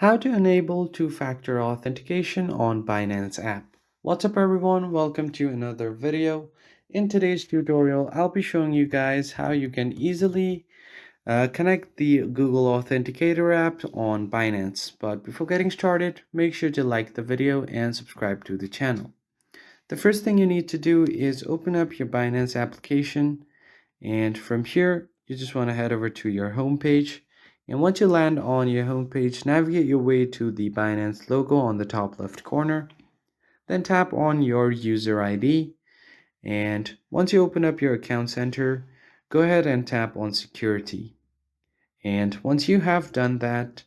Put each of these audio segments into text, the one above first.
How to enable two-factor authentication on Binance app. What's up everyone? Welcome to another video. In today's tutorial, I'll be showing you guys how you can easily connect the Google Authenticator app on Binance. But before getting started, make sure to like the video and subscribe to the channel. The first thing you need to do is open up your Binance application, and from here you just want to head over to your home page. And once you land on your home page, navigate your way to the Binance logo on the top left corner. Then tap on your user ID. And once you open up your account center, go ahead and tap on security. And once you have done that,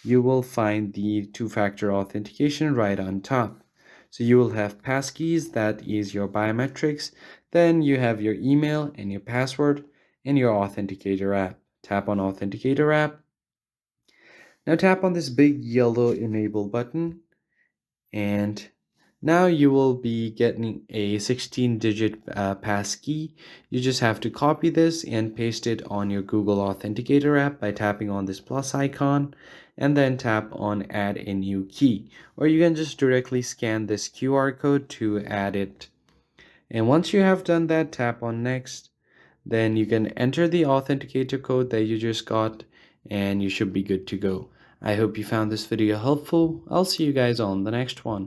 you will find the two-factor authentication right on top. So you will have passkeys, that is your biometrics. Then you have your email and your password and your Authenticator app. Tap on Authenticator app. Now tap on this big yellow enable button, and now you will be getting a 16-digit passkey. You just have to copy this and paste it on your Google Authenticator app by tapping on this plus icon and then tap on add a new key. Or you can just directly scan this QR code to add it. And once you have done that, tap on next. Then you can enter the authenticator code that you just got and you should be good to go. I hope you found this video helpful. I'll see you guys on the next one.